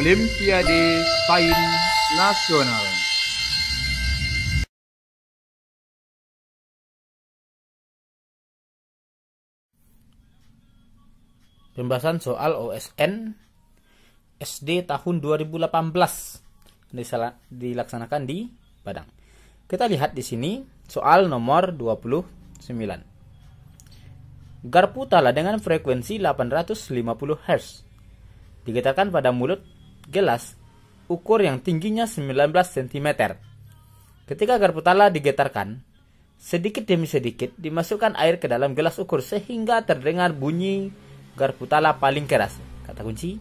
Olimpiade Sains Nasional. Pembahasan soal OSN SD tahun 2018 dilaksanakan di Padang. Kita lihat di sini soal nomor 29. Garpu tala dengan frekuensi 850 Hz digetarkan pada mulut gelas ukur yang tingginya 19 cm. Ketika garpu tala digetarkan, sedikit demi sedikit dimasukkan air ke dalam gelas ukur sehingga terdengar bunyi garpu tala paling keras. Kata kunci,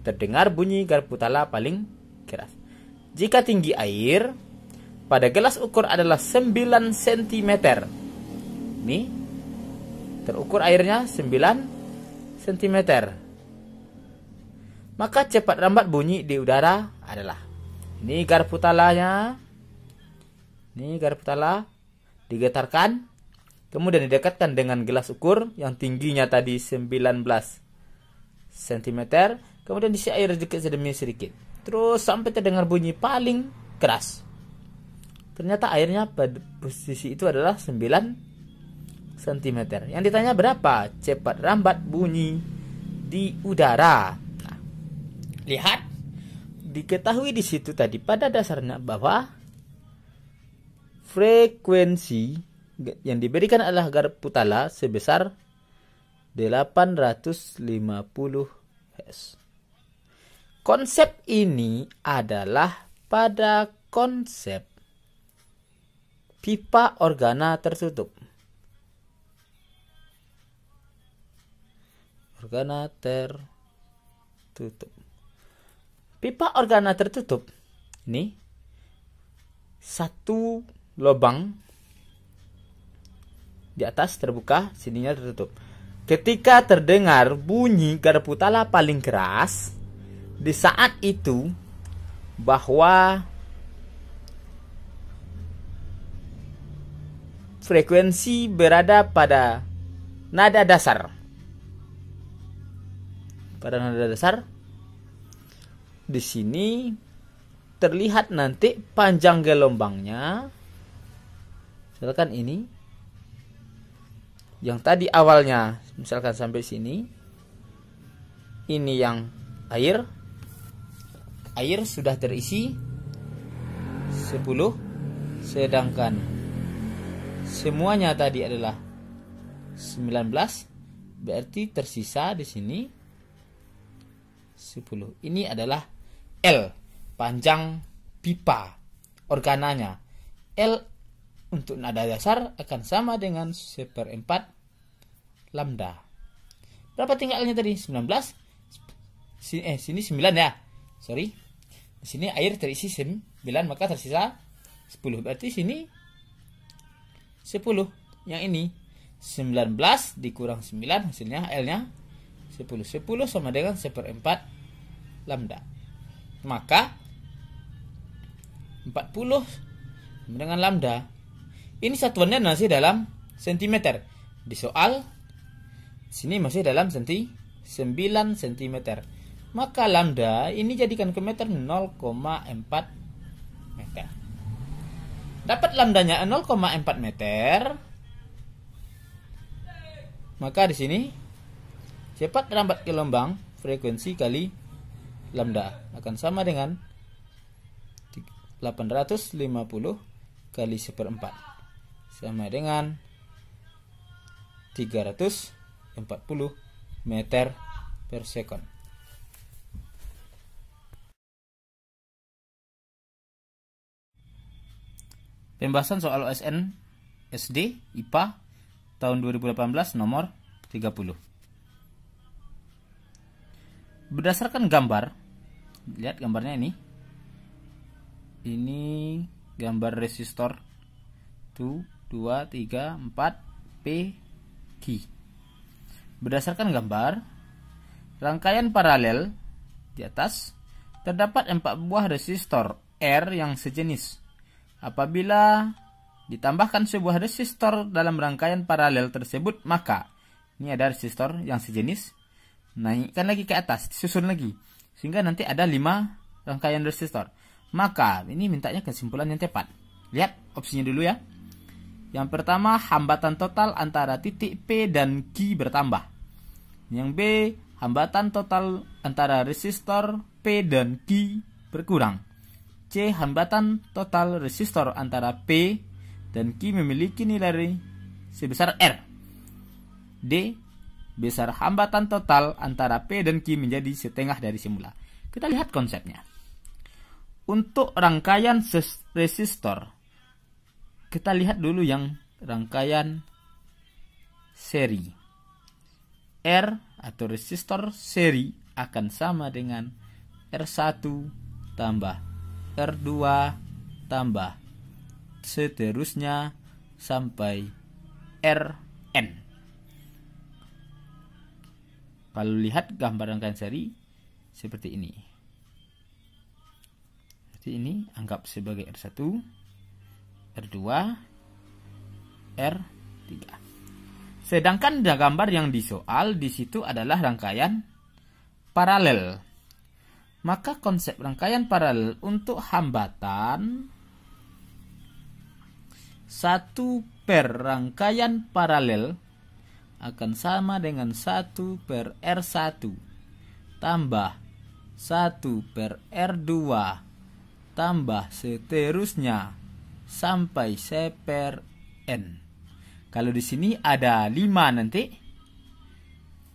terdengar bunyi garpu tala paling keras. Jika tinggi air pada gelas ukur adalah 9 cm. Ini terukur airnya 9 cm. Maka cepat rambat bunyi di udara adalah. Ini garpu talanya. Ini garpu tala digetarkan, kemudian didekatkan dengan gelas ukur yang tingginya tadi 19 cm, kemudian diisi air sedikit demi sedikit. Terus sampai terdengar bunyi paling keras. Ternyata airnya pada posisi itu adalah 9 cm. Yang ditanya berapa cepat rambat bunyi di udara. Nah, lihat, diketahui di situ tadi pada dasarnya bahwa frekuensi yang diberikan adalah garpu tala sebesar 850 Hz. Konsep ini adalah pada konsep pipa organa tertutup. Organa tertutup. Pipa organa tertutup ini satu lubang di atas terbuka, sininya tertutup. Ketika terdengar bunyi garpu tala paling keras, di saat itu bahwa frekuensi berada pada nada dasar. Pada nada dasar, di sini terlihat nanti panjang gelombangnya. Misalkan ini, yang tadi awalnya misalkan sampai sini, ini yang air sudah terisi 10, sedangkan semuanya tadi adalah 19, berarti tersisa di sini 10. Ini adalah L, panjang pipa organanya. L untuk nada dasar akan sama dengan 1/4 lambda. Berapa tinggalnya tadi? 19. Sini 9 ya. Sorry. Di sini air terisi 9, maka tersisa 10. Berarti sini 10. Yang ini 19 dikurang 9, hasilnya L-nya 10. 10 sama dengan 1/4 lambda. Maka 40 sama dengan lambda. Ini satuannya masih dalam sentimeter. Di soal sini masih dalam 9 cm. Maka lambda ini jadikan ke meter 0,4 meter. Dapat lambdanya 0,4 meter. Maka di sini cepat rambat gelombang frekuensi kali lambda akan sama dengan 850 kali 1/4 sama dengan 340 meter per sekon. Pembahasan soal OSN SD IPA tahun 2018 nomor 30. Berdasarkan gambar, lihat gambarnya ini. Ini gambar resistor 1, 2, 3, 4 P Q. Berdasarkan gambar, rangkaian paralel di atas terdapat 4 buah resistor R yang sejenis. Apabila ditambahkan sebuah resistor dalam rangkaian paralel tersebut, maka ini ada resistor yang sejenis, naikkan lagi ke atas, disusun lagi. Sehingga nanti ada 5 rangkaian resistor. Maka ini mintanya kesimpulan yang tepat. Lihat opsinya dulu ya. Yang pertama, hambatan total antara titik P dan Q bertambah. Yang B, hambatan total antara resistor P dan Q berkurang. C, hambatan total resistor antara P dan Q memiliki nilai sebesar R. D, besar hambatan total antara P dan Q menjadi setengah dari semula. Kita lihat konsepnya. Untuk rangkaian resistor, kita lihat dulu yang rangkaian seri. R atau resistor seri akan sama dengan R1 tambah R2 tambah seterusnya sampai Rn. Kalau lihat gambar rangkaian seri seperti ini. Seperti ini, anggap sebagai R1, R2, R3. Sedangkan gambar yang disoal di situ adalah rangkaian paralel. Maka konsep rangkaian paralel untuk hambatan 1 per rangkaian paralel akan sama dengan 1 per R1 tambah 1 per R2 tambah seterusnya sampai C per N. Kalau di sini ada 5 nanti.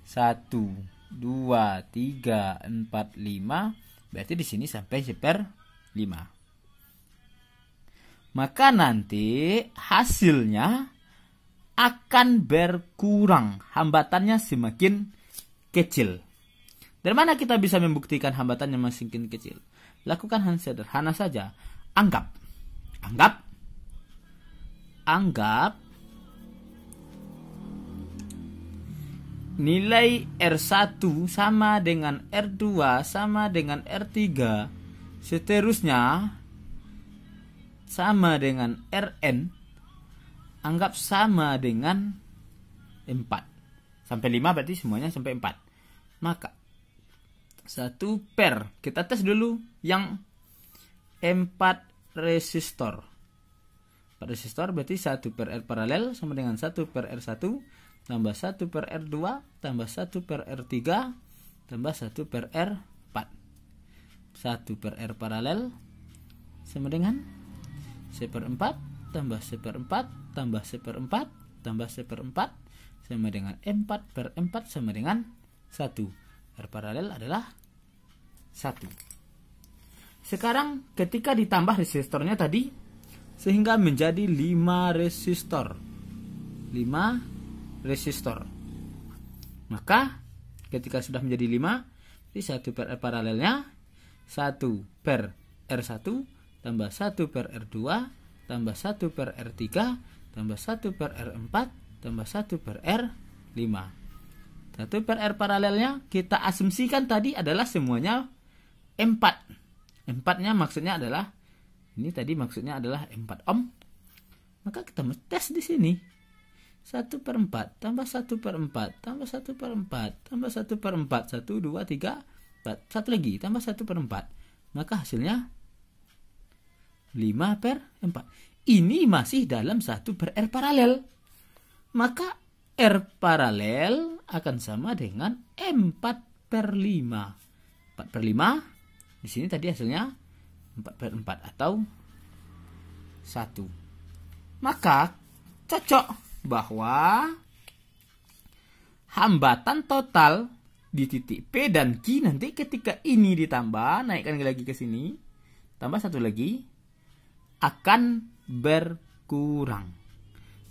1, 2, 3, 4, 5. Berarti di sini sampai C per 5. Maka nanti hasilnya akan berkurang. Hambatannya semakin kecil. Dari mana kita bisa membuktikan hambatannya semakin kecil? Lakukan hal sederhana saja. Anggap nilai R1 sama dengan R2 sama dengan R3, seterusnya sama dengan Rn, anggap sama dengan 4. Sampai 5 berarti semuanya sampai 4. Maka 1 per, kita tes dulu yang 4 resistor. 4 resistor berarti 1 per R paralel sama dengan 1 per R1 tambah 1 per R2 tambah 1 per R3 tambah 1 per R4. 1 per R paralel sama dengan C per 4 tambah C per 4 tambah C per 4 tambah C per 4 sama dengan 4 per 4 sama dengan 1. R paralel adalah 1. Sekarang ketika ditambah resistornya tadi sehingga menjadi 5 resistor. 5 resistor. Maka ketika sudah menjadi 5, jadi 1 per R paralelnya 1 per R1 tambah 1 per R2 tambah 1 per R3 tambah 1 per R4 tambah 1 per R5. 1 per R paralelnya kita asumsikan tadi adalah semuanya 4. 4-nya maksudnya adalah ini tadi maksudnya adalah 4 ohm. Maka kita tes di sini. 1 per 4 tambah 1 per 4 tambah 1 per 4 tambah 1 per 4 1, 2, 3, 4 1 lagi tambah 1 per 4. Maka hasilnya 5 per 4. Ini masih dalam 1 per R paralel. Maka R paralel akan sama dengan 4 per 5. 4 per 5 di sini tadi hasilnya 4 per 4 atau 1. Maka cocok bahwa hambatan total di titik P dan Q nanti ketika ini ditambah, naikkan lagi ke sini, tambah 1 lagi, akan berkurang.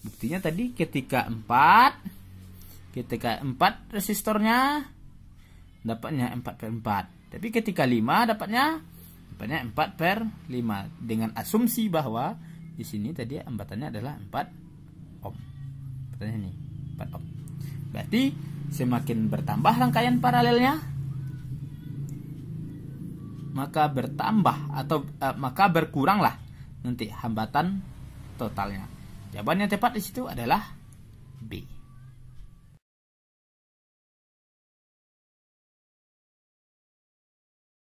Buktinya tadi ketika 4 resistornya dapatnya 4 per 4. Tapi ketika 5 dapatnya 4 per 5 dengan asumsi bahwa di sini tadi hambatannya adalah 4 ohm. Pertanyaan ini 4 ohm. Berarti semakin bertambah rangkaian paralelnya, maka maka berkuranglah nanti hambatan totalnya. Jawaban yang tepat di situ adalah B.